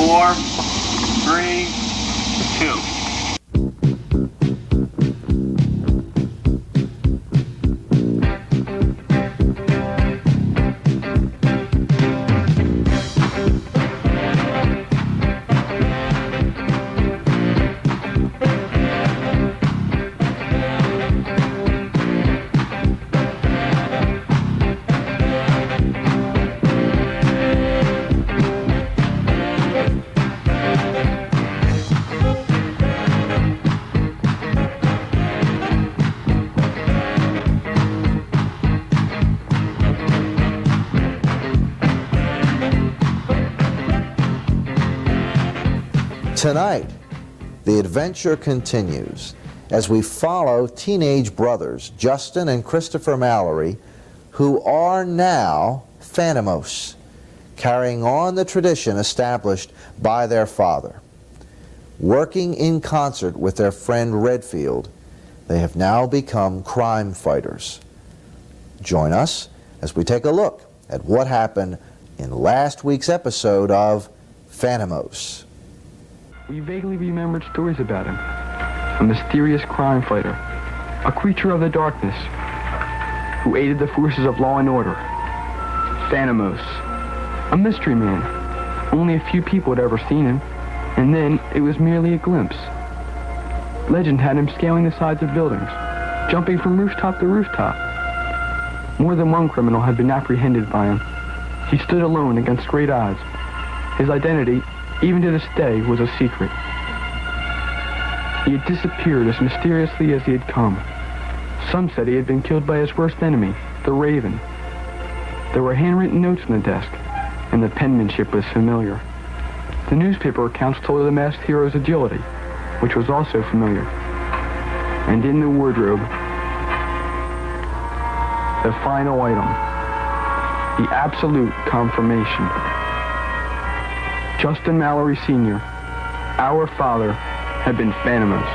4, 3, 2. Tonight, the adventure continues as we follow teenage brothers Justin and Christopher Mallory, who are now PHANTOMOS, carrying on the tradition established by their father. Working in concert with their friend Redfield, they have now become crime fighters. Join us as we take a look at what happened in last week's episode of PHANTOMOS. We vaguely remembered stories about him. A mysterious crime fighter, a creature of the darkness, who aided the forces of law and order. PHANTOMOS, a mystery man. Only a few people had ever seen him, and then it was merely a glimpse. Legend had him scaling the sides of buildings, jumping from rooftop to rooftop. More than one criminal had been apprehended by him. He stood alone against great odds. His identity, even to this day, was a secret. He had disappeared as mysteriously as he had come. Some said he had been killed by his worst enemy, the Raven. There were handwritten notes on the desk, and the penmanship was familiar. The newspaper accounts told of the masked hero's agility, which was also familiar. And in the wardrobe, the final item, the absolute confirmation. Justin Mallory Sr., our father, had been PHANTOMOS.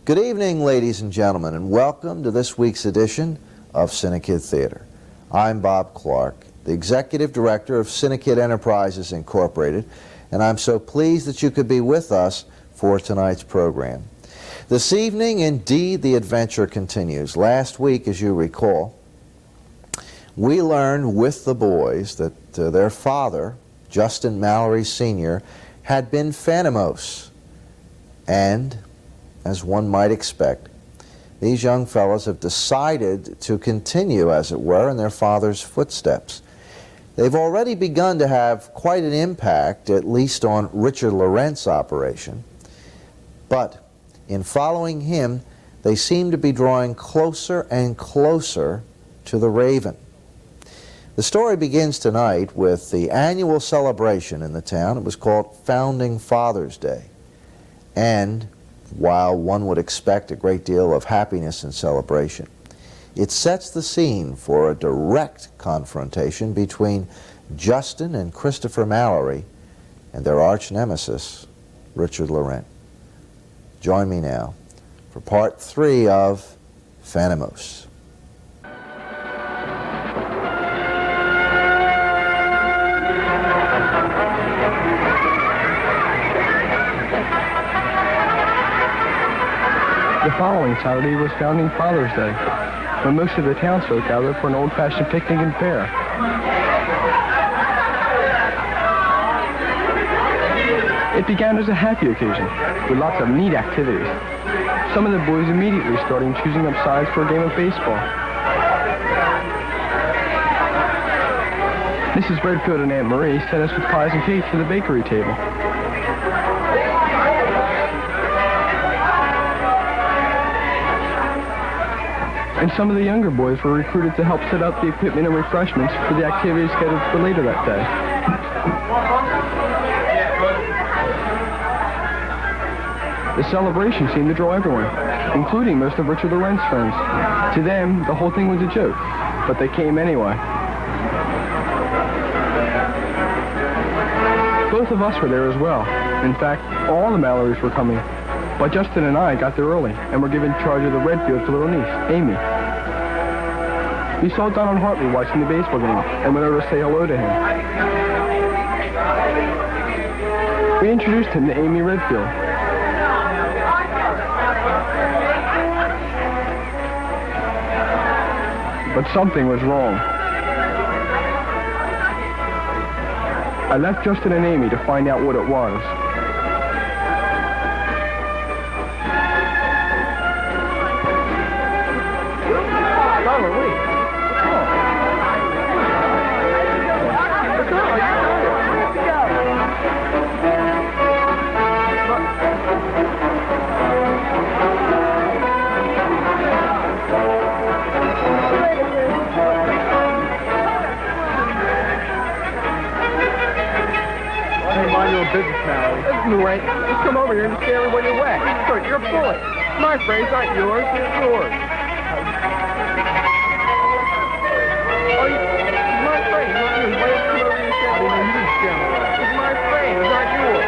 Good evening, ladies and gentlemen, and welcome to this week's edition of Cinekyd Theater. I'm Bob Clark, the Executive Director of Cinekyd Enterprises Incorporated, and I'm so pleased that you could be with us for tonight's program. This evening, indeed, the adventure continues. Last week, as you recall, we learned with the boys that their father, Justin Mallory Sr., had been PHANTOMOS. And, as one might expect, these young fellows have decided to continue, as it were, in their father's footsteps. They've already begun to have quite an impact, at least on Richard Laurent's operation. But in following him, they seem to be drawing closer and closer to the Raven. The story begins tonight with the annual celebration in the town. It was called Founding Father's Day. And while one would expect a great deal of happiness and celebration, it sets the scene for a direct confrontation between Justin and Christopher Mallory and their arch nemesis, Richard Laurent. Join me now for part 3 of PHANTOMOS. The following Saturday was Founding Father's Day, when most of the townsfolk gathered for an old-fashioned picnic and fair. It began as a happy occasion, with lots of neat activities. Some of the boys immediately started choosing up sides for a game of baseball. Mrs. Redfield and Aunt Marie sent us with pies and cakes to the bakery table. And some of the younger boys were recruited to help set up the equipment and refreshments for the activities scheduled for later that day. The celebration seemed to draw everyone, including most of Richard Laurent's friends. To them, the whole thing was a joke, but they came anyway. Both of us were there as well. In fact, all the Mallorys were coming. But Justin and I got there early and were given charge of the Redfields' little niece, Amy. We saw Donald Hartley watching the baseball game and went over to say hello to him. We introduced him to Amy Redfield. But something was wrong. I left Justin and Amy to find out what it was. Business now. Listen, Wayne, just come over here and scare me when you're wet. Good, you're a bully. My phrase aren't yours, it's yours. Oh, it's my phrase, not yours. Why don't you come over here and scare me? You didn't scare me. It's my phrase, not yours.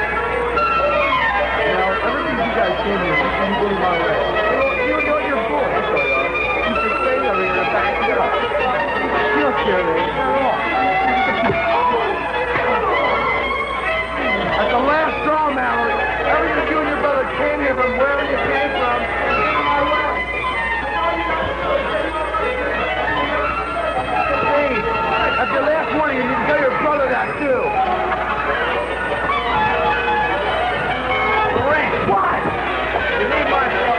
Now, everything you guys came here, you bully my way. You know you're a bully. That's what you are. You should stay over here and back it up. You don't scare me. At the last straw, Mallory. Everything you and your brother came here from wherever you came from. Hey, at the last warning, you need to tell your brother that, too. Frank, what? You need my brother.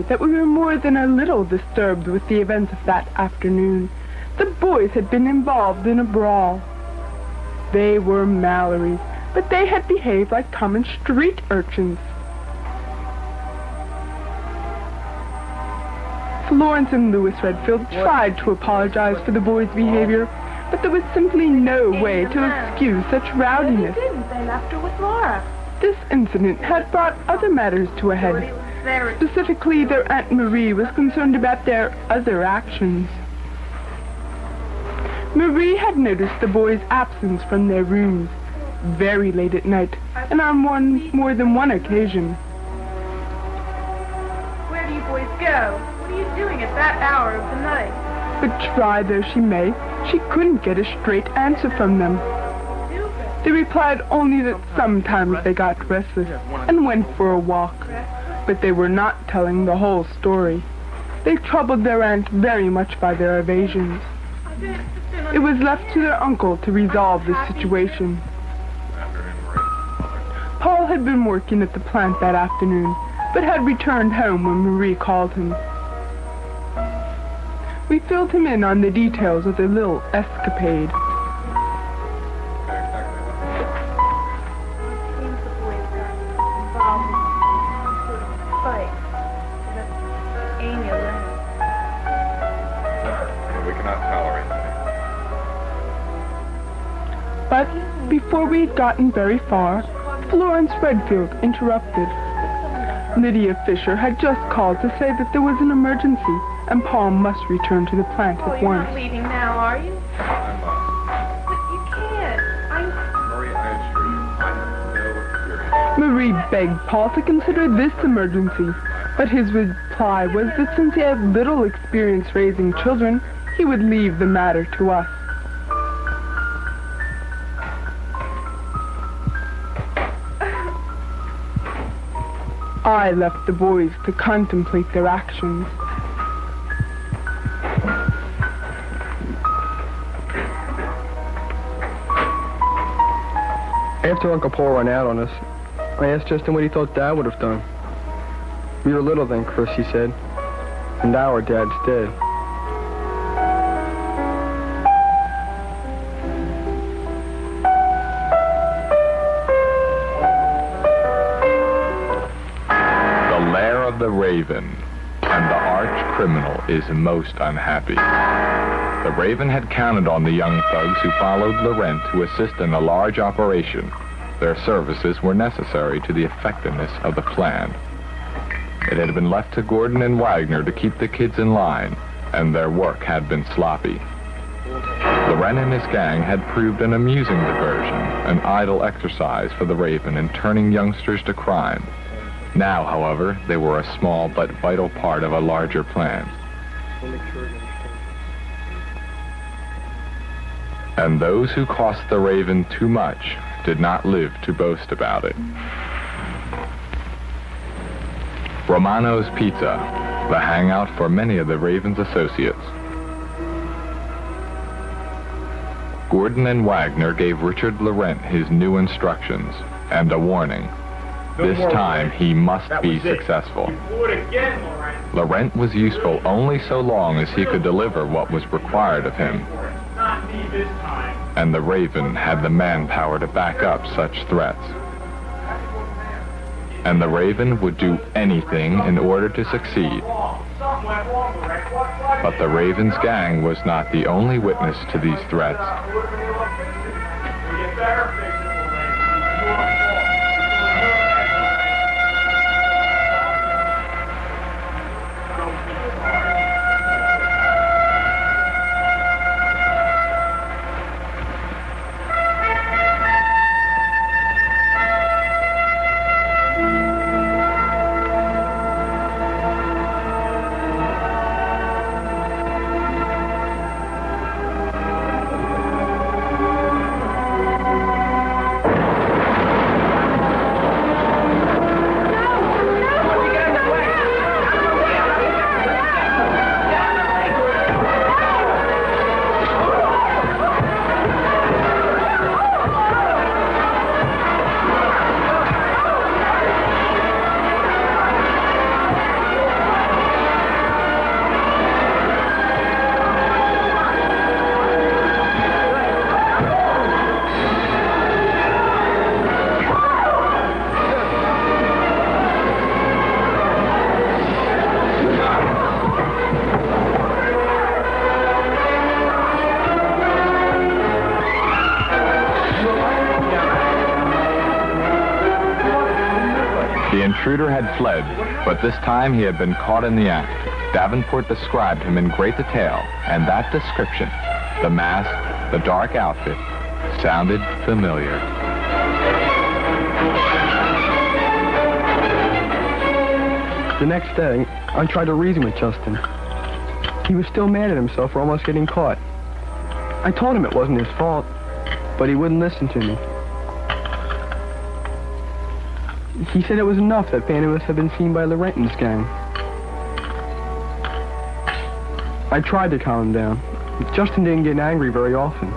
That we were more than a little disturbed with the events of that afternoon. The boys had been involved in a brawl. They were Mallory's, but they had behaved like common street urchins. Florence and Louis Redfield tried to apologize for the boys' behavior, but there was simply no way to excuse such rowdiness. They didn't. They left her with Laura. This incident had brought other matters to a head. Specifically, their Aunt Marie was concerned about their other actions. Marie had noticed the boys' absence from their rooms very late at night, and on more than one occasion. Where do you boys go? What are you doing at that hour of the night? But try though she may, she couldn't get a straight answer from them. They replied only that sometimes they got restless and went for a walk. But they were not telling the whole story. They troubled their aunt very much by their evasions. It was left to their uncle to resolve the situation. Paul had been working at the plant that afternoon, but had returned home when Marie called him. We filled him in on the details of their little escapade. But before we had gotten very far, Florence Redfield interrupted. Lydia Fisher had just called to say that there was an emergency, and Paul must return to the plant Oh, at you're once. not leaving now, are you? But you can't. Marie, I assure you, I have no experience. Marie begged Paul to consider this emergency, but his reply was that since he had little experience raising children, he would leave the matter to us. I left the boys to contemplate their actions. After Uncle Paul ran out on us, I asked Justin what he thought Dad would have done. We were little then, Chris, he said, and now our Dad's dead. The lair of the Raven and the arch criminal is most unhappy. The Raven had counted on the young thugs who followed Laurent to assist in a large operation. Their services were necessary to the effectiveness of the plan. It had been left to Gordon and Wagner to keep the kids in line, and their work had been sloppy. Laurent and his gang had proved an amusing diversion, an idle exercise for the Raven in turning youngsters to crime. Now, however, they were a small but vital part of a larger plan. And those who cost the Raven too much did not live to boast about it. Romano's Pizza, the hangout for many of the Raven's associates. Gordon and Wagner gave Richard Laurent his new instructions and a warning. This time he must be successful. Laurent was useful only so long as he could deliver what was required of him. And the Raven had the manpower to back up such threats. And the Raven would do anything in order to succeed. But the Raven's gang was not the only witness to these threats. The intruder had fled, but this time he had been caught in the act. Davenport described him in great detail, and that description, the mask, the dark outfit, sounded familiar. The next day, I tried to reason with Justin. He was still mad at himself for almost getting caught. I told him it wasn't his fault, but he wouldn't listen to me. He said it was enough that PHANTOMOS had been seen by Laurent's gang. I tried to calm him down. Justin didn't get angry very often.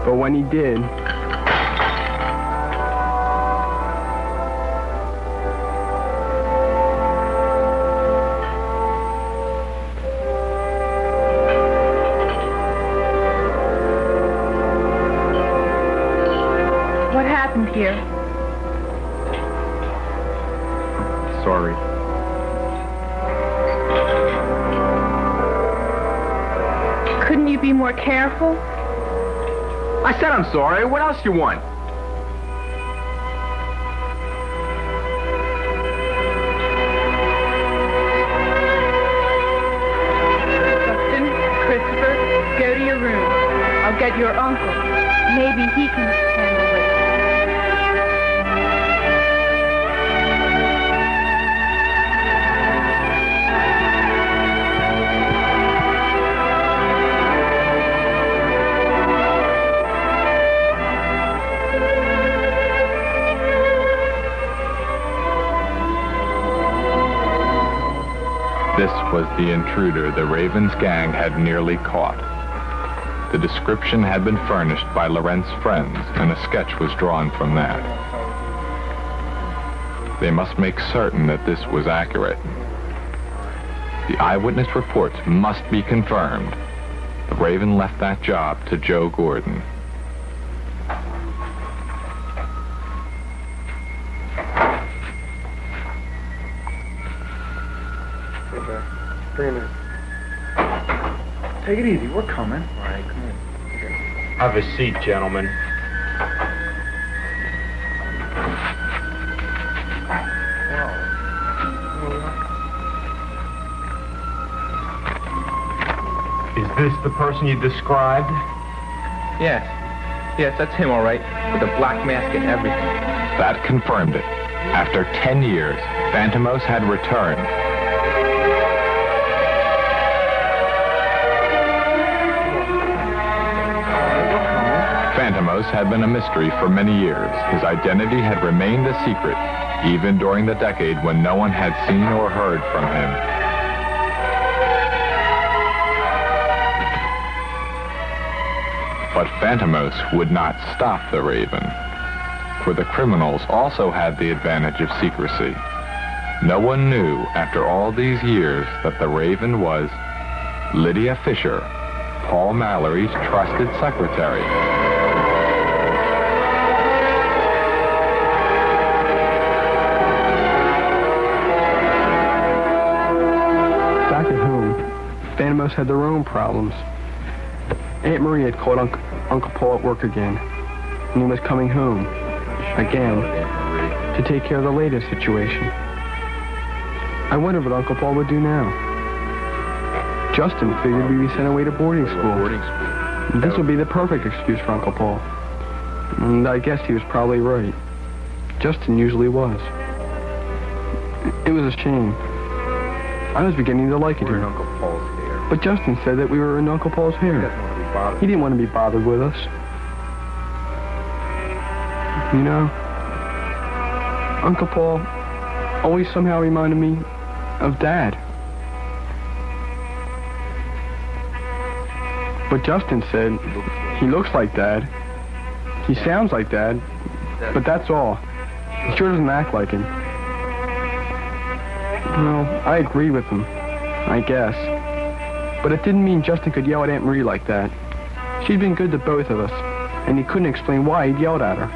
But when he did, What happened here? sorry. Couldn't you be more careful? I said I'm sorry. What else you want? at your uncle. Maybe he can handle it. This was the intruder the Raven's gang had nearly caught. The description had been furnished by Laurent's friends, and a sketch was drawn from that. They must make certain that this was accurate. The eyewitness reports must be confirmed. The Raven left that job to Joe Gordon. Take it easy, we're coming. All right, come in. Okay. Have a seat, gentlemen. Is this the person you described? Yes. Yes, that's him, all right. With the black mask and everything. That confirmed it. After 10 years, Phantomos had returned. Phantomos had been a mystery for many years. His identity had remained a secret, even during the decade when no one had seen or heard from him. But Phantomos would not stop the Raven, for the criminals also had the advantage of secrecy. No one knew, after all these years, that the Raven was Lydia Fisher, Paul Mallory's trusted secretary. Back at home, Phantomos had their own problems. Aunt Marie had called Uncle Paul at work again, and he was coming home, again, to take care of the latest situation. I wondered what Uncle Paul would do now. Justin figured we'd be sent away to boarding school. This would be the perfect excuse for Uncle Paul. And I guess he was probably right. Justin usually was. It was a shame. I was beginning to like it here. Uncle Paul's hair. But Justin said that we were in Uncle Paul's hair. He didn't want to be bothered with us. You know, Uncle Paul always somehow reminded me of Dad. But Justin said he looks like Dad. He sounds like Dad. But that's all. He sure doesn't act like him. Well, I agreed with him, I guess. But it didn't mean Justin could yell at Aunt Marie like that. She'd been good to both of us, and he couldn't explain why he'd yelled at her.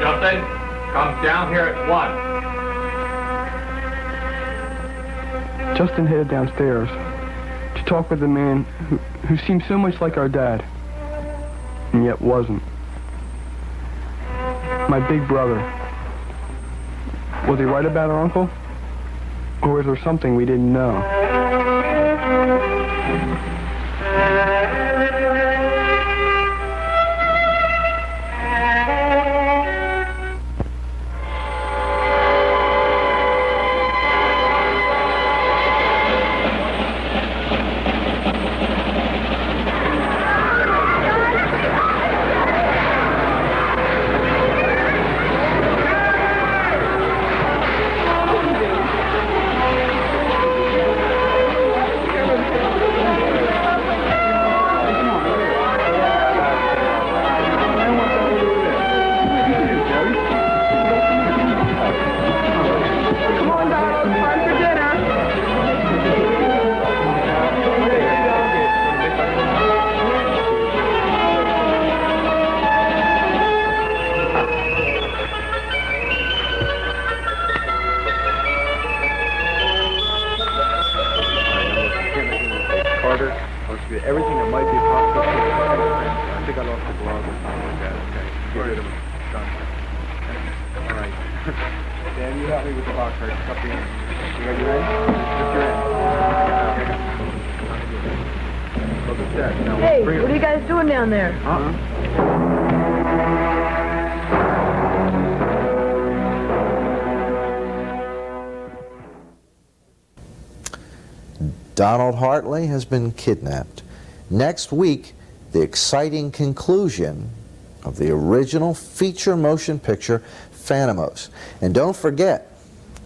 Justin, come down here at once. Justin headed downstairs to talk with the man who seemed so much like our dad, and yet wasn't. My big brother. Was he right about our uncle? Or was there something we didn't know? Everything that might be possible. I think I lost the glove or something like that. Okay. Get rid of it. Done. All right. Dan, you help me with the box. Right? Up the end. You got your hand? Just your hand. Look at that. Now, Hey, bring it- what are you guys doing down there? Donald Hartley has been kidnapped. Next week, the exciting conclusion of the original feature motion picture, PHANTOMOS. And don't forget,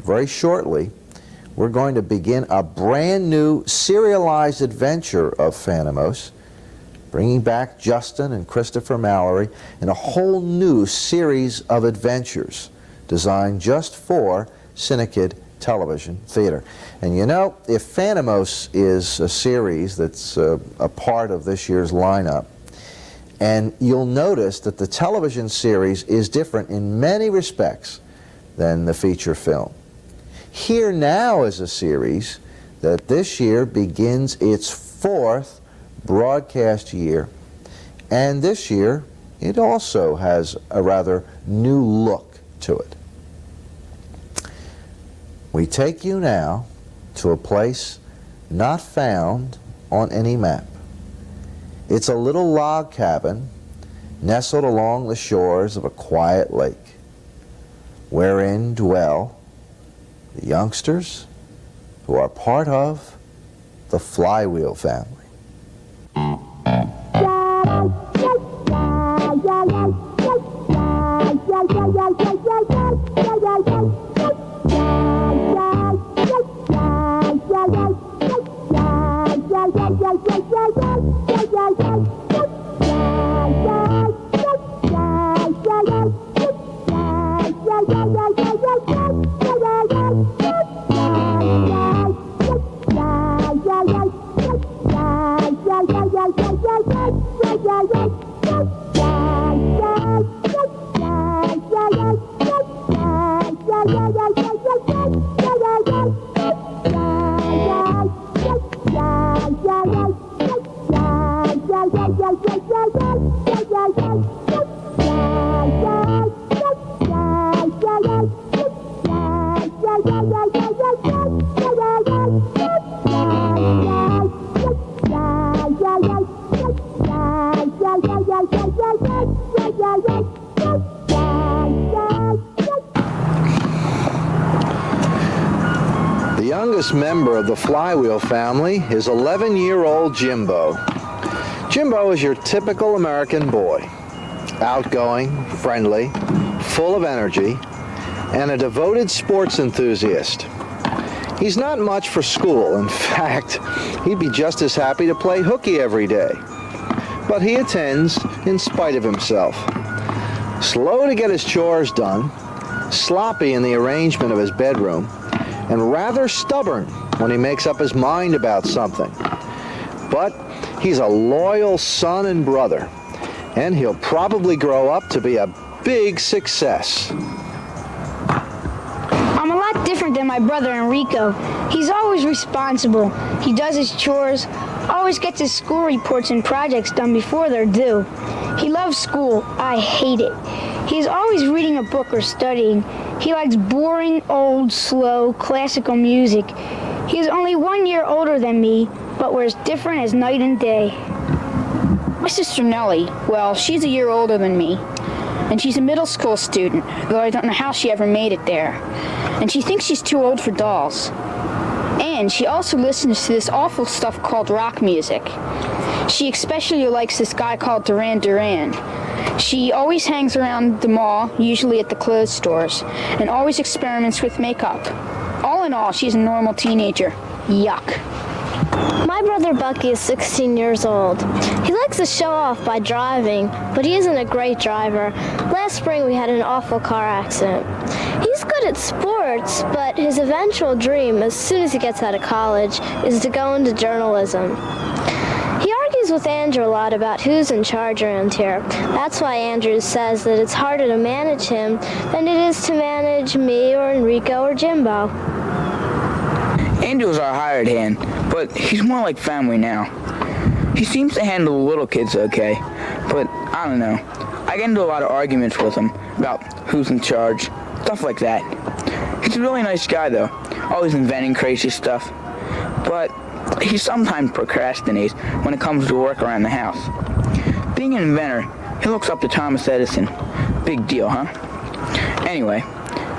very shortly, we're going to begin a brand new serialized adventure of PHANTOMOS, bringing back Justin and Christopher Mallory in a whole new series of adventures designed just for Cinekyd television theater. And you know, if PHANTOMOS is a series that's a part of this year's lineup, and you'll notice that the television series is different in many respects than the feature film. Here Now is a series that this year begins its 4th broadcast year, and this year it also has a rather new look to it. We take you now to a place not found on any map. It's a little log cabin nestled along the shores of a quiet lake, wherein dwell the youngsters who are part of the Flywheel family. The youngest member of the Flywheel family is 11-year-old Jimbo. Jimbo is your typical American boy, outgoing, friendly, full of energy, and a devoted sports enthusiast. He's not much for school. In fact, he'd be just as happy to play hooky every day. But he attends in spite of himself. Slow to get his chores done, sloppy in the arrangement of his bedroom, and rather stubborn when he makes up his mind about something. But he's a loyal son and brother, and he'll probably grow up to be a big success. I'm a lot different than my brother Enrico. He's always responsible. He does his chores, always gets his school reports and projects done before they're due. He loves school. I hate it. He's always reading a book or studying. He likes boring, old, slow, classical music. He is only 1 year older than me, but we're as different as night and day. My sister Nellie, well, she's a year older than me, and she's a middle school student, though I don't know how she ever made it there. And she thinks she's too old for dolls. And she also listens to this awful stuff called rock music. She especially likes this guy called Duran Duran. She always hangs around the mall, usually at the clothes stores, and always experiments with makeup. All in all, she's a normal teenager. Yuck. My brother Bucky is 16 years old. He likes to show off by driving, but he isn't a great driver. Last spring we had an awful car accident. He's good at sports, but his eventual dream, as soon as he gets out of college, is to go into journalism. He argues with Andrew a lot about who's in charge around here. That's why Andrew says that it's harder to manage him than it is to manage me or Enrico or Jimbo. Andrew's our hired hand, but he's more like family now. He seems to handle the little kids okay, but I don't know. I get into a lot of arguments with him about who's in charge, stuff like that. He's a really nice guy though. always inventing crazy stuff. But he sometimes procrastinates when it comes to work around the house. Being an inventor, he looks up to Thomas Edison. Big deal, huh? Anyway,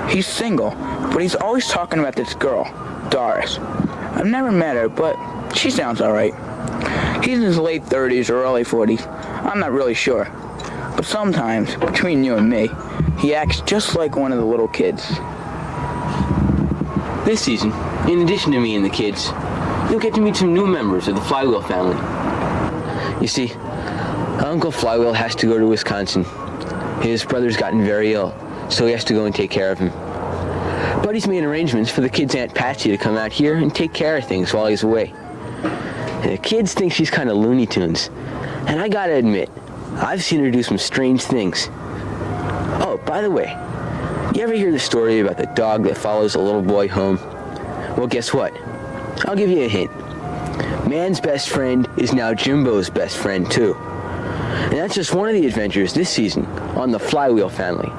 he's single, but he's always talking about this girl, Doris. I've never met her, but she sounds alright. He's in his late 30s or early 40s. I'm not really sure. But sometimes, between you and me, he acts just like one of the little kids. This season, in addition to me and the kids, you'll get to meet some new members of the Flywheel family. You see, Uncle Flywheel has to go to Wisconsin. His brother's gotten very ill, so he has to go and take care of him. Buddy's made arrangements for the kid's Aunt Patsy to come out here and take care of things while he's away. The kids think she's kind of Looney Tunes, and I gotta admit, I've seen her do some strange things. Oh, by the way, you ever hear the story about the dog that follows a little boy home? Well, guess what? I'll give you a hint. Man's best friend is now Jimbo's best friend, too. And that's just one of the adventures this season on the Flywheel family.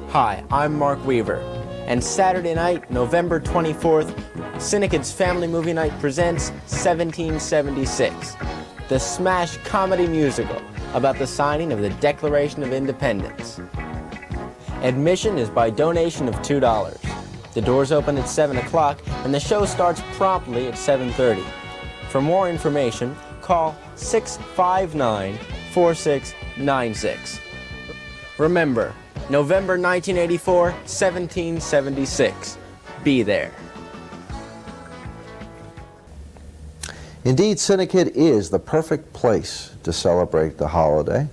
Hi, I'm Mark Weaver, and Saturday night, November 24th, Cinekyd's Family Movie Night presents 1776, the smash comedy musical about the signing of the Declaration of Independence. Admission is by donation of $2. The doors open at 7 o'clock, and the show starts promptly at 7:30. For more information, call 659-4696. Remember, November 1984, 1776. Be there. Indeed, Cinekyd is the perfect place to celebrate the holiday.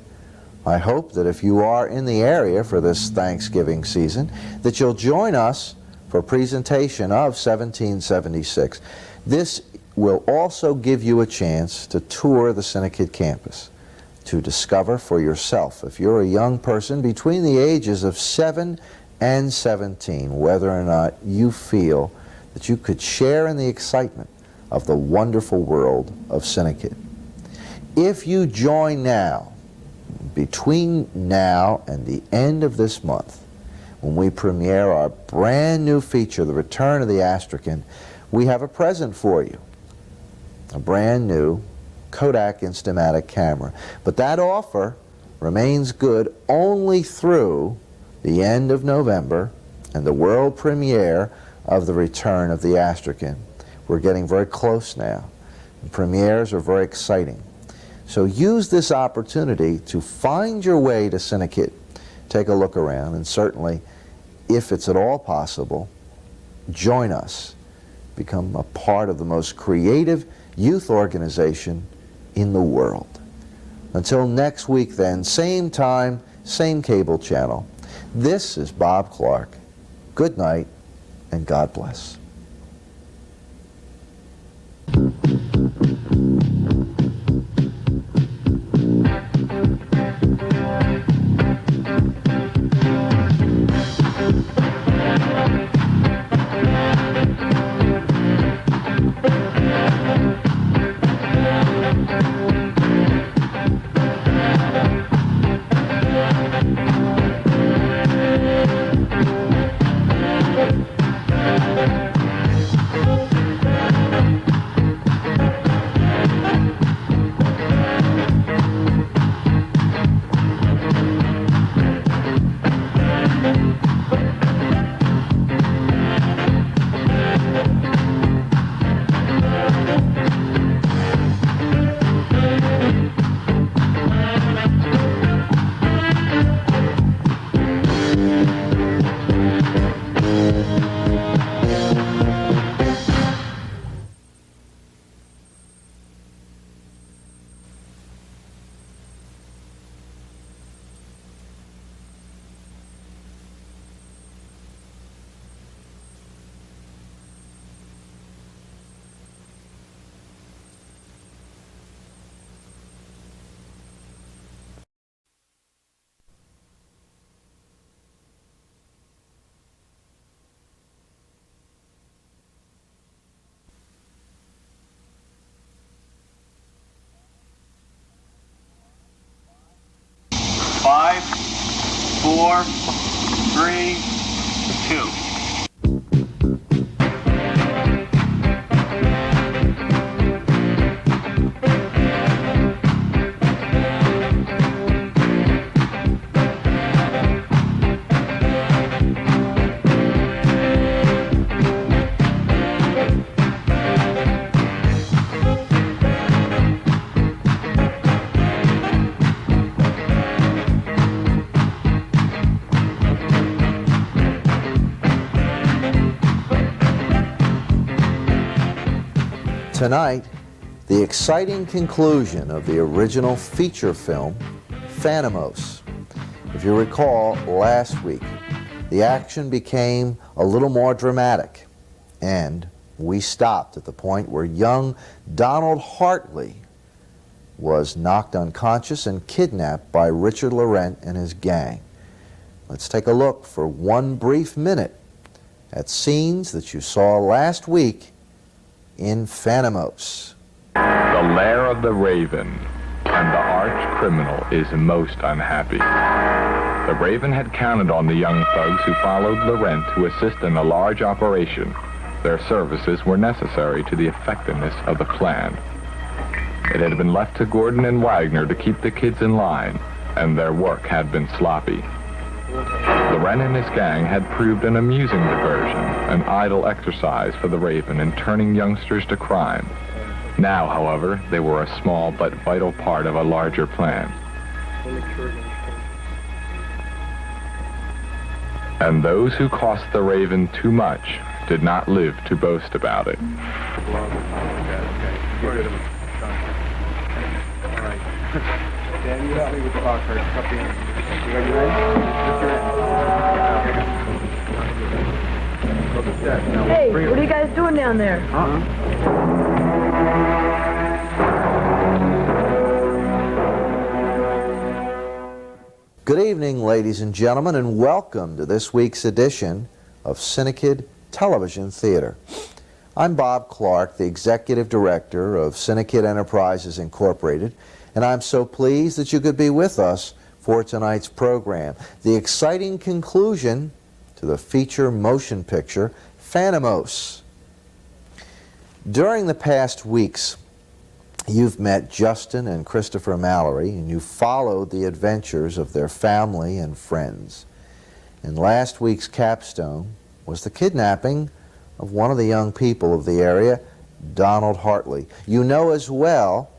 I hope that if you are in the area for this Thanksgiving season, that you'll join us for a presentation of 1776. This will also give you a chance to tour the Cinekyd campus, to discover for yourself, if you're a young person between the ages of 7 and 17, whether or not you feel that you could share in the excitement of the wonderful world of Cinekyd. If you join now, between now and the end of this month, when we premiere our brand new feature, The Return of the Astrakhan, we have a present for you. A brand new Kodak Instamatic camera. But that offer remains good only through the end of November and the world premiere of The Return of the Astrakhan. We're getting very close now. The premieres are very exciting. So use this opportunity to find your way to Cinekyd. Take a look around, and certainly, if it's at all possible, join us. Become a part of the most creative youth organization in the world. Until next week then, same time, same cable channel. This is Bob Clark. Good night, and God bless. Five, four, 3, 2. Tonight, the exciting conclusion of the original feature film, PHANTOMOS. If you recall, last week, the action became a little more dramatic, and we stopped at the point where young Donald Hartley was knocked unconscious and kidnapped by Richard Laurent and his gang. Let's take a look for one brief minute at scenes that you saw last week in PHANTOMOS. The lair of the Raven and the arch criminal is most unhappy. The Raven had counted on the young thugs who followed Laurent to assist in a large operation. Their services were necessary to the effectiveness of the plan. It had been left to Gordon and Wagner to keep the kids in line, and their work had been sloppy. Laurent and his gang had proved an amusing diversion, an idle exercise for the Raven in turning youngsters to crime. Now, however, they were a small but vital part of a larger plan. And those who cost the Raven too much did not live to boast about it. Dan, you help me with the box card. Copy. You ready? Hey, what are you guys doing down there? Good evening, ladies and gentlemen, and welcome to this week's edition of Cinekyd Television Theater. I'm Bob Clark, the Executive Director of Cinekyd Enterprises Incorporated, and I'm so pleased that you could be with us for tonight's program, the exciting conclusion to the feature motion picture, PHANTOMOS. During the past weeks, you've met Justin and Christopher Mallory, and you followed the adventures of their family and friends. And last week's capstone was the kidnapping of one of the young people of the area, Donald Hartley. You know as well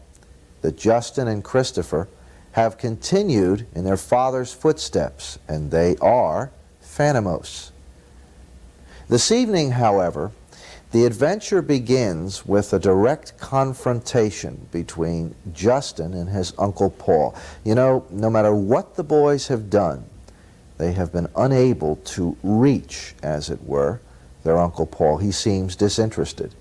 that Justin and Christopher have continued in their father's footsteps, and they are PHANTOMOS. This evening, however, the adventure begins with a direct confrontation between Justin and his Uncle Paul. You know, no matter what the boys have done, they have been unable to reach, as it were, their Uncle Paul. He seems disinterested.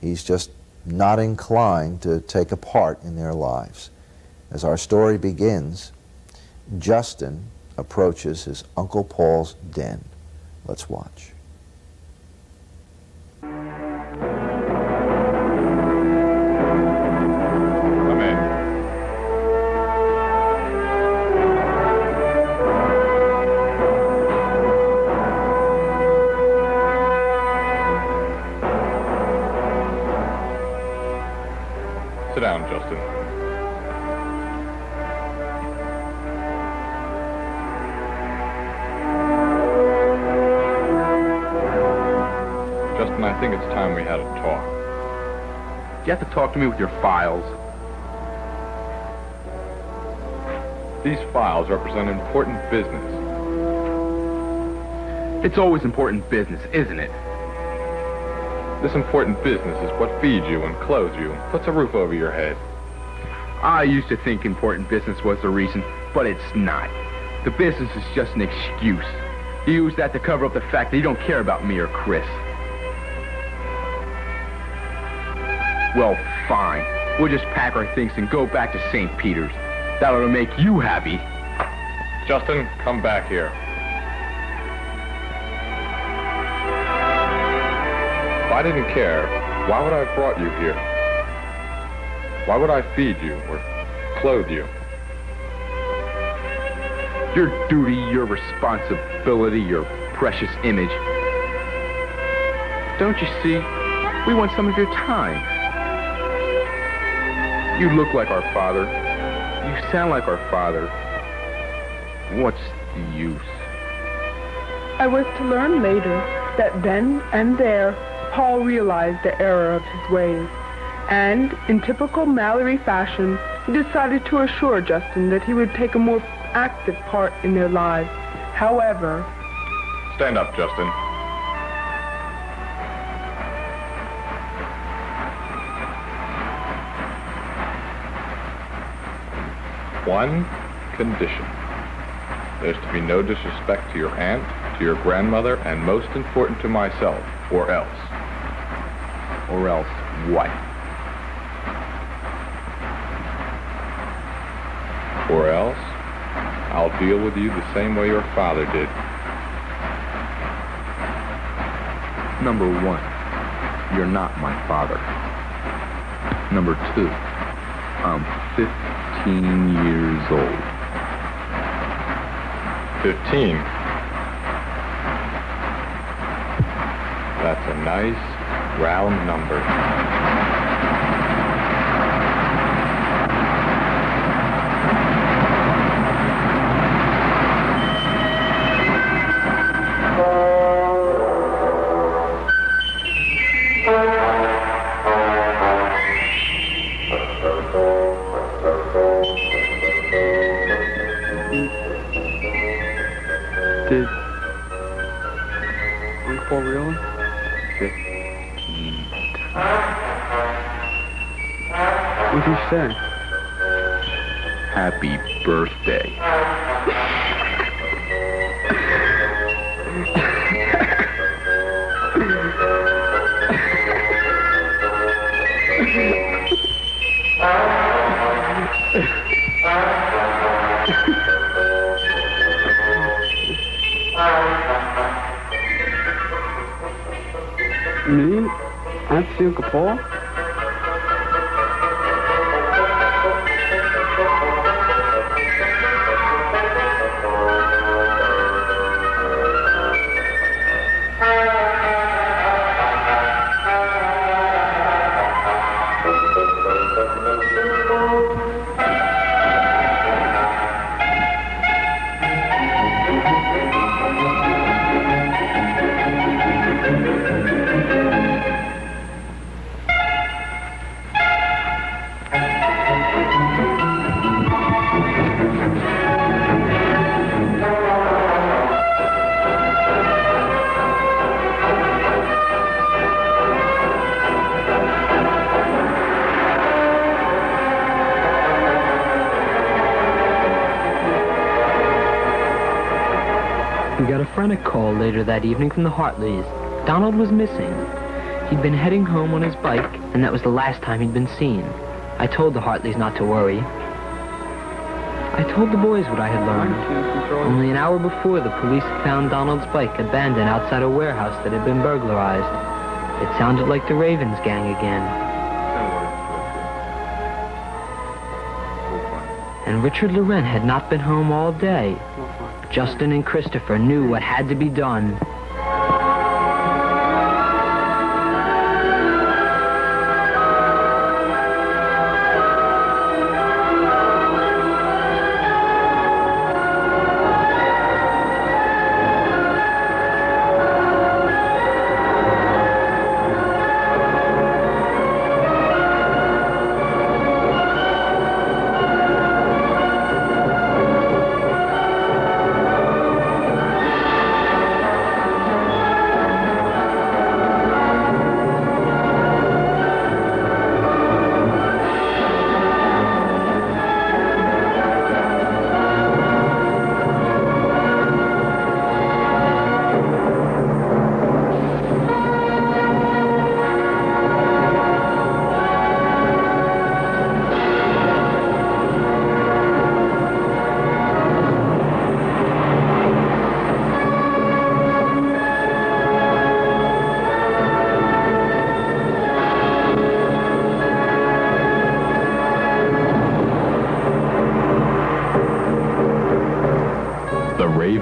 He's just not inclined to take a part in their lives. As our story begins, Justin approaches his Uncle Paul's den. Let's watch. Come in. Sit down, Justin. Justin, I think it's time we had a talk. You have to talk to me with your files. These files represent important business. It's always important business, isn't it? This important business is what feeds you and clothes you, puts a roof over your head. I used to think important business was the reason, but it's not. The business is just an excuse. You use that to cover up the fact that you don't care about me or Chris. Well, fine. We'll just pack our things and go back to St. Peter's. That'll make you happy. Justin, come back here. If I didn't care, why would I have brought you here? Why would I feed you or clothe you? Your duty, your responsibility, your precious image. Don't you see? We want some of your time. You look like our father. You sound like our father. What's the use? I was to learn later that then and there, Paul realized the error of his ways. And, in typical Mallory fashion, he decided to assure Justin that he would take a more active part in their lives. However... Stand up, Justin. One condition. There's to be no disrespect to your aunt, to your grandmother, and most important to myself, or else. Or else what? Or else, I'll deal with you the same way your father did. Number one, you're not my father. Number two, I'm 15 years old. 15. That's a nice, round number. Did Uncle really? 15. What'd he say? Happy birthday. Me? That's Uncle Paul? We got a frantic call later that evening from the Hartleys. Donald was missing. He'd been heading home on his bike, and that was the last time he'd been seen. I told the Hartleys not to worry. I told the boys what I had learned. Only an hour before, the police had found Donald's bike abandoned outside a warehouse that had been burglarized. It sounded like the Ravens gang again. And Richard Laurent had not been home all day. Justin and Christopher knew what had to be done.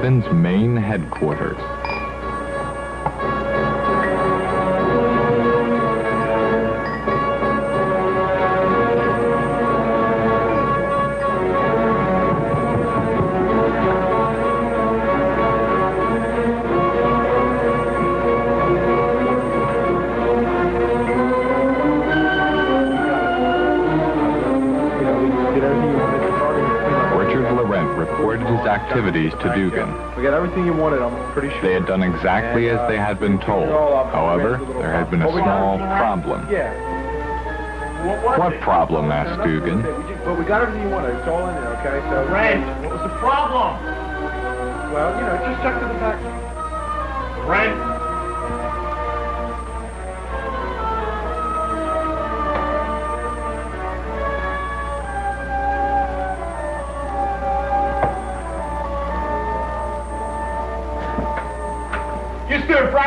Raven's main headquarters. His activities to Dugan. We got everything you wanted, I'm pretty sure. They had done exactly as they had been told. However, there had been a small problem. Yeah. What problem? Asked Dugan. But we got everything you wanted. It's all in there, okay? So Rent. What was the problem? Well, you know, just check to the back. Rent.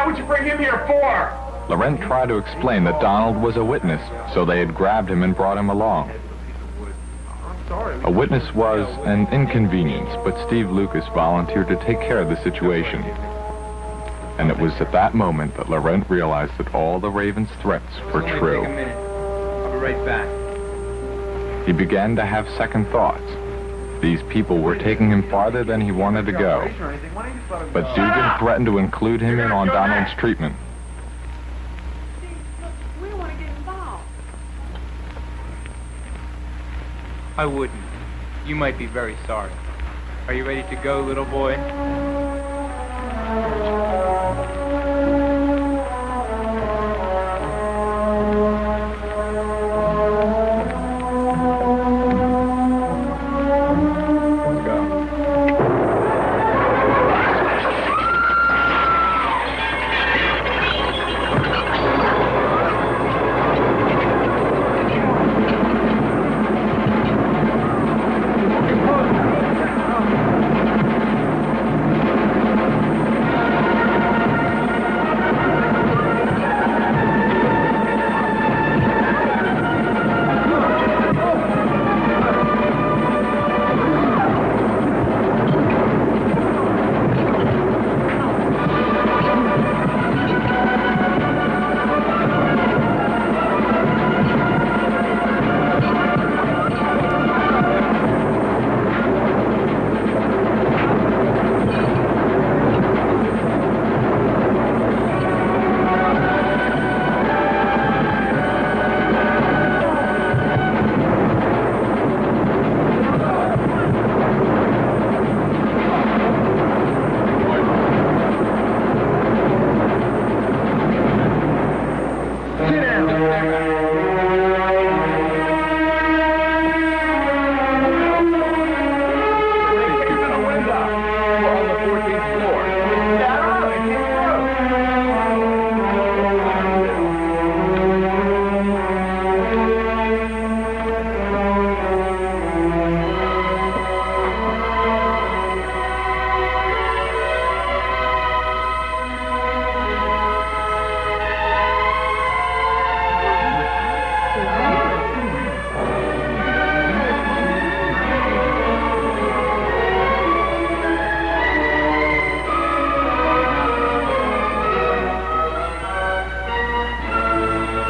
What'd you bring him here for? Laurent tried to explain that Donald was a witness, so they had grabbed him and brought him along. A witness was an inconvenience, but Steve Lucas volunteered to take care of the situation. And it was at that moment that Laurent realized that all the Raven's threats were true. I'll be right back. He began to have second thoughts. These people were taking him farther than he wanted to go. But Dugan threatened to include him in on Donald's treatment. We don't want to get involved. I wouldn't. You might be very sorry. Are you ready to go, little boy?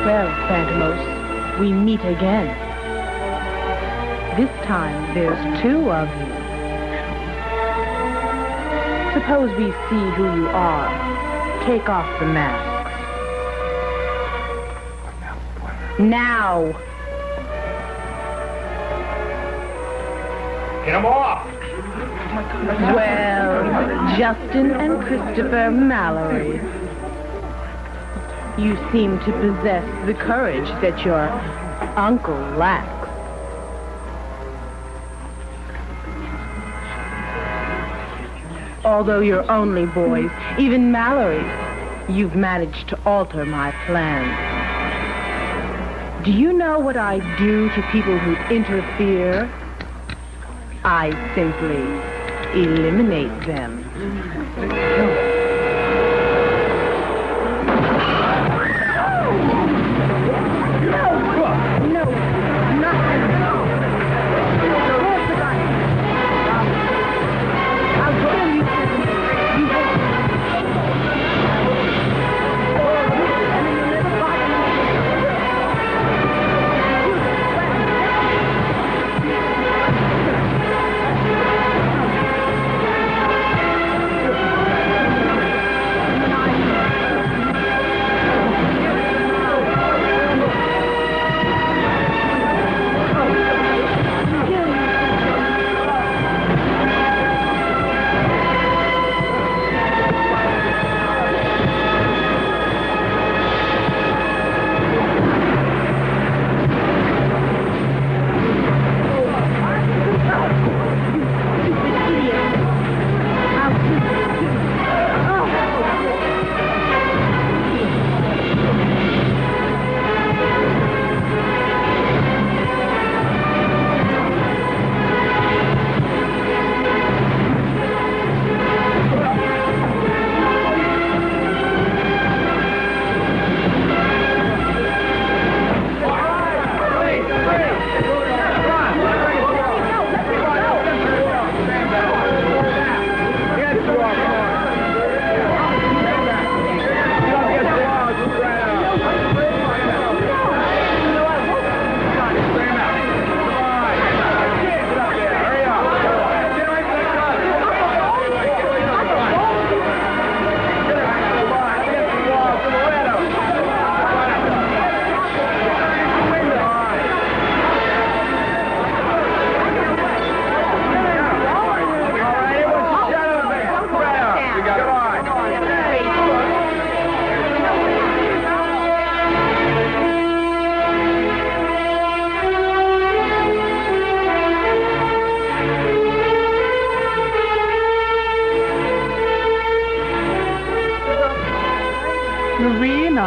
Well, Phantomos, we meet again. This time, there's two of you. Suppose we see who you are. Take off the masks. Now! Get him off! Well, Justin and Christopher Mallory. You seem to possess the courage that your uncle lacks. Although you're only boys, even Mallory, you've managed to alter my plans. Do you know what I do to people who interfere? I simply eliminate them. I'll kill you.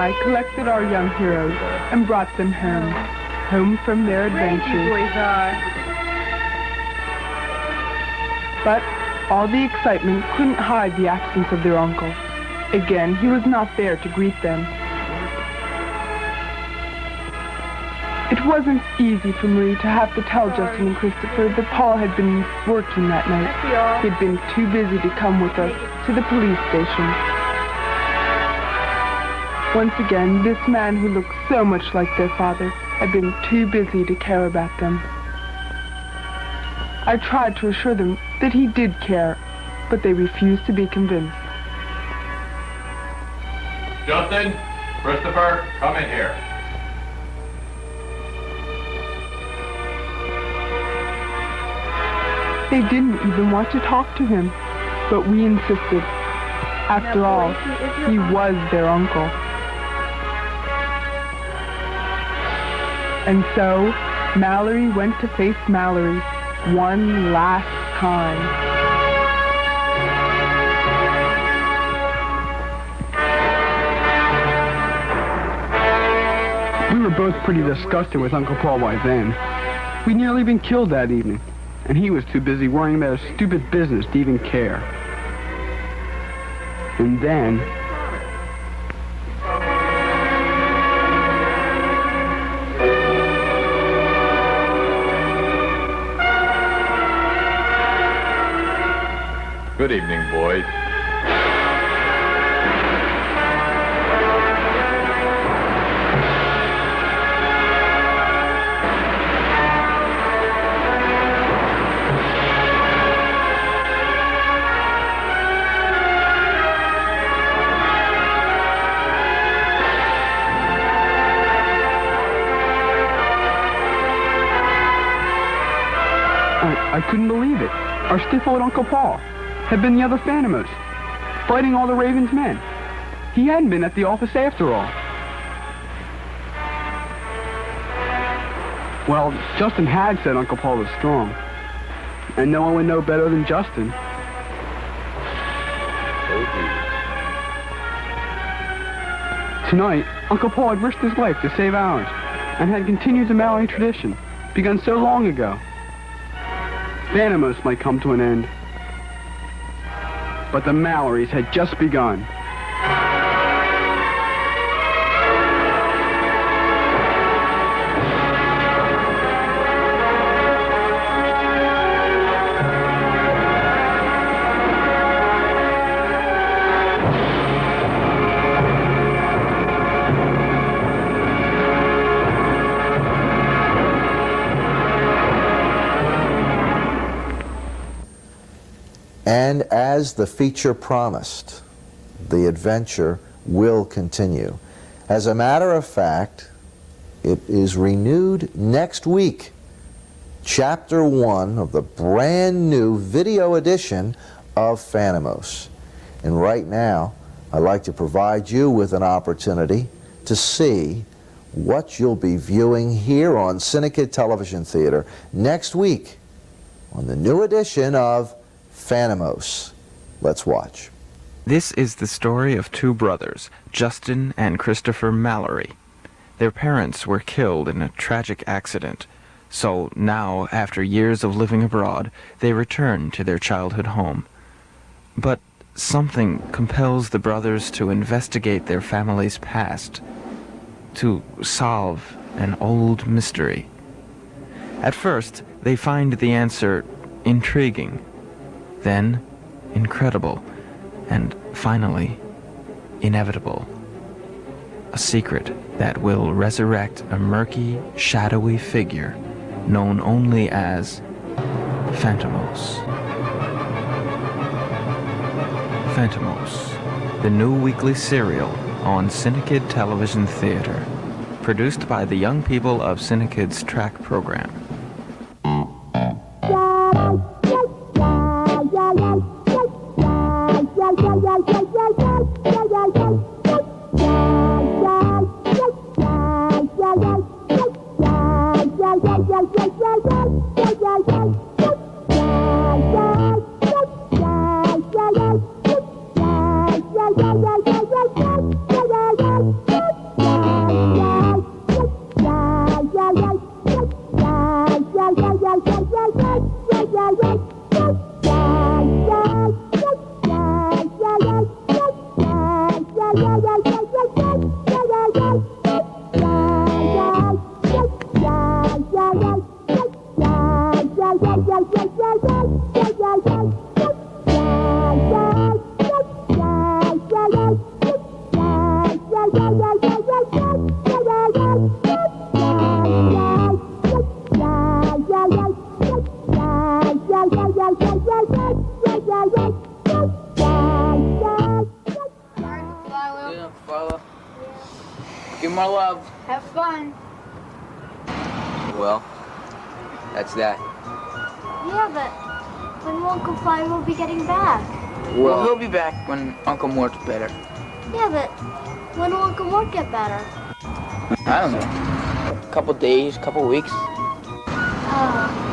I collected our young heroes and brought them home from their adventures. boys are. But all the excitement couldn't hide the absence of their uncle. Again, he was not there to greet them. It wasn't easy for Marie to have to tell Justin and Christopher that Paul had been working that night. He'd been too busy to come with us to the police station. Once again, this man who looked so much like their father had been too busy to care about them. I tried to assure them that he did care, but they refused to be convinced. Justin, Christopher, come in here. They didn't even want to talk to him, but we insisted. After all, he was their uncle. And so, Mallory went to face Mallory one last time. We were both pretty disgusted with Uncle Paul by then. We'd nearly been killed that evening, and he was too busy worrying about his stupid business to even care. And then... Good evening, boys. I couldn't believe it. Our stiff-old Uncle Paul had been the other Phantomos, fighting all the Raven's men. He hadn't been at the office after all. Well, Justin had said Uncle Paul was strong, and no one would know better than Justin. Tonight, Uncle Paul had risked his life to save ours, and had continued the Mallory tradition, begun so long ago. Phantomos might come to an end, but the Mallorys had just begun. And as the feature promised, the adventure will continue. As a matter of fact, it is renewed next week. Chapter 1 of the brand new video edition of Phantomos. And right now, I'd like to provide you with an opportunity to see what you'll be viewing here on Cinekyd Television Theater next week on the new edition of Phantomos. Let's watch. This is the story of two brothers, Justin and Christopher Mallory. Their parents were killed in a tragic accident, so now, after years of living abroad, they return to their childhood home. But something compels the brothers to investigate their family's past, to solve an old mystery. At first, they find the answer intriguing, then incredible, and finally inevitable. A secret that will resurrect a murky, shadowy figure known only as Phantomos. Phantomos, the new weekly serial on Cinekyd Television Theater, produced by the young people of Cinekyd's track program. Give my love. Have fun. Well, that's that. Yeah, but when will Uncle Fly will be getting back? Well, he'll be back when Uncle Mort's better. Yeah, but when will Uncle Mort get better? I don't know. A couple days, couple weeks.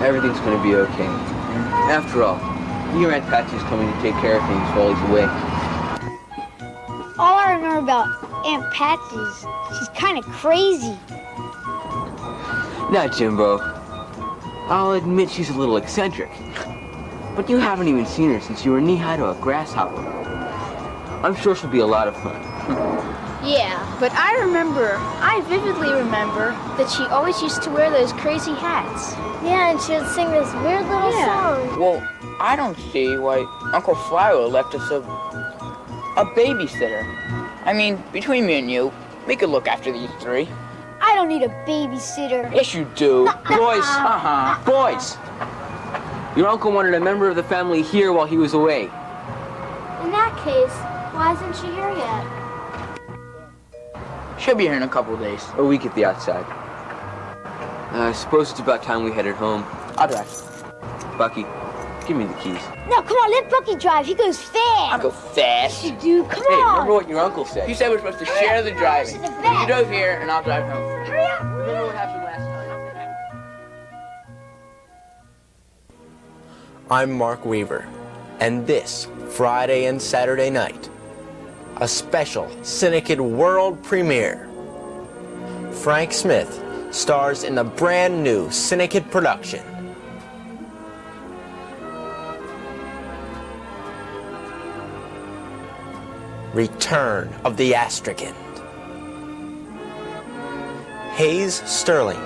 Everything's gonna be okay. After all, your Aunt Patsy's coming to take care of things while he's away. All I remember about Aunt Patsy's, she's kind of crazy. Now, Jimbo, I'll admit she's a little eccentric. But you haven't even seen her since you were knee-high to a grasshopper. I'm sure she'll be a lot of fun. Yeah, but I vividly remember that she always used to wear those crazy hats. Yeah, and she would sing this weird little song. Well, I don't see why Uncle Flywheel left us a babysitter. I mean, between me and you, we could look after these three. I don't need a babysitter. Yes, you do. Boys! Boys! Your uncle wanted a member of the family here while he was away. In that case, why isn't she here yet? She'll be here in a couple of days. A week at the outside. I suppose it's about time we headed home. I'll drive. Bucky, give me the keys. No, come on, let Bucky drive. He goes fast. I'll go fast. You do, come Hey, on. remember what your uncle said. You said we're supposed to share the driving. This is the best. You drove here, and I'll drive home. Hurry up. Remember what happened last time? I'm Mark Weaver, and this Friday and Saturday night, a special Cinekyd world premiere. Frank Smith stars in the brand new Cinekyd production. Return of the Astrakhan. Hayes Sterling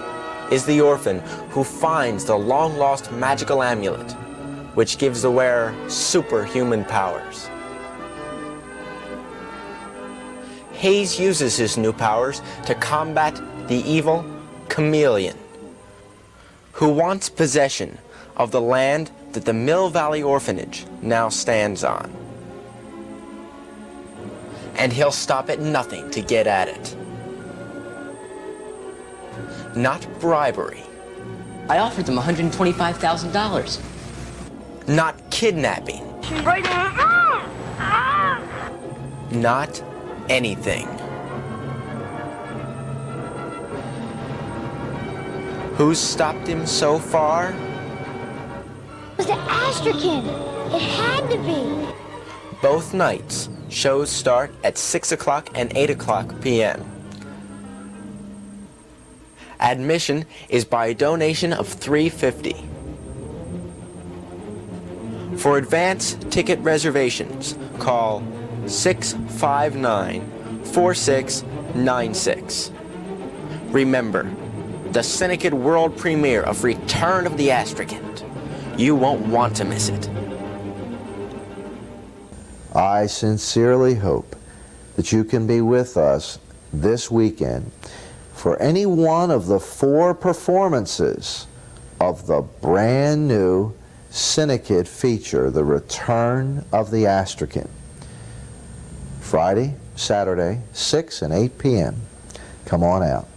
is the orphan who finds the long-lost magical amulet, which gives the wearer superhuman powers. Hayes uses his new powers to combat the evil Chameleon, who wants possession of the land that the Mill Valley Orphanage now stands on. And he'll stop at nothing to get at it. Not bribery. I offered them $125,000. Not kidnapping. Not anything. Who's stopped him so far? It was the Astrakhan. It had to be. Both nights, shows start at 6 o'clock and 8 o'clock p.m. Admission is by a donation of $3.50. For advance ticket reservations, call 659-4696. Remember, the Cinekyd world premiere of Return of the Astrakhan. You won't want to miss it. I sincerely hope that you can be with us this weekend for any one of the 4 performances of the brand new Cinekyd feature, The Return of the Astrakhan. Friday, Saturday, 6 and 8 p.m. Come on out.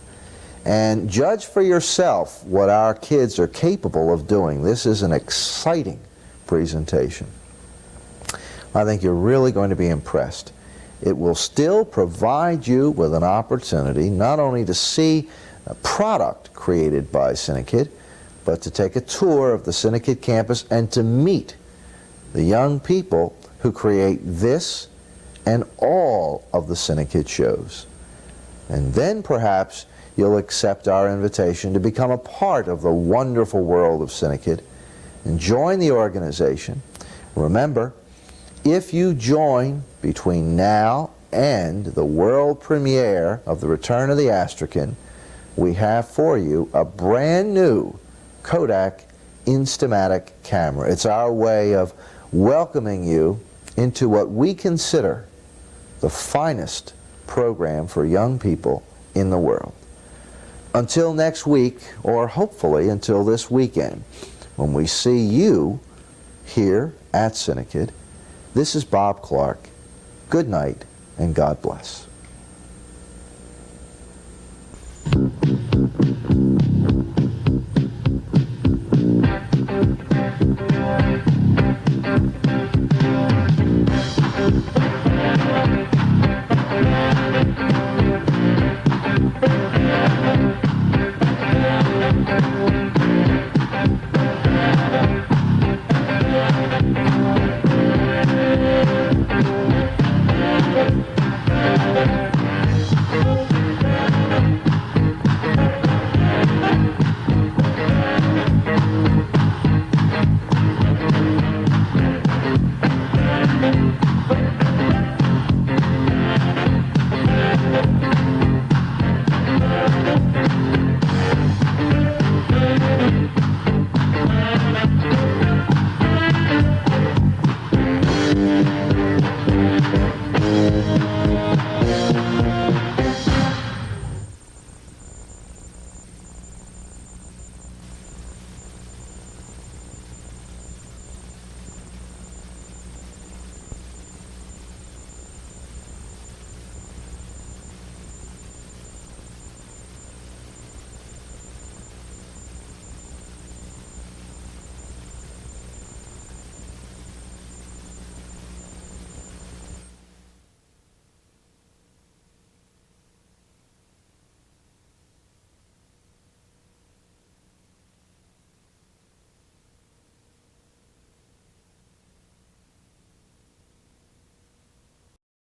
And judge for yourself what our kids are capable of doing. This is an exciting presentation. I think you're really going to be impressed. It will still provide you with an opportunity not only to see a product created by Cinekyd, but to take a tour of the Cinekyd campus and to meet the young people who create this and all of the Cinekyd shows. And then perhaps you'll accept our invitation to become a part of the wonderful world of Cinekyd and join the organization. Remember, if you join between now and the world premiere of The Return of the Astrakhan, we have for you a brand new Kodak Instamatic camera. It's our way of welcoming you into what we consider the finest program for young people in the world. Until next week, or hopefully until this weekend, when we see you here at Cinekyd, this is Bob Clark. Good night and God bless.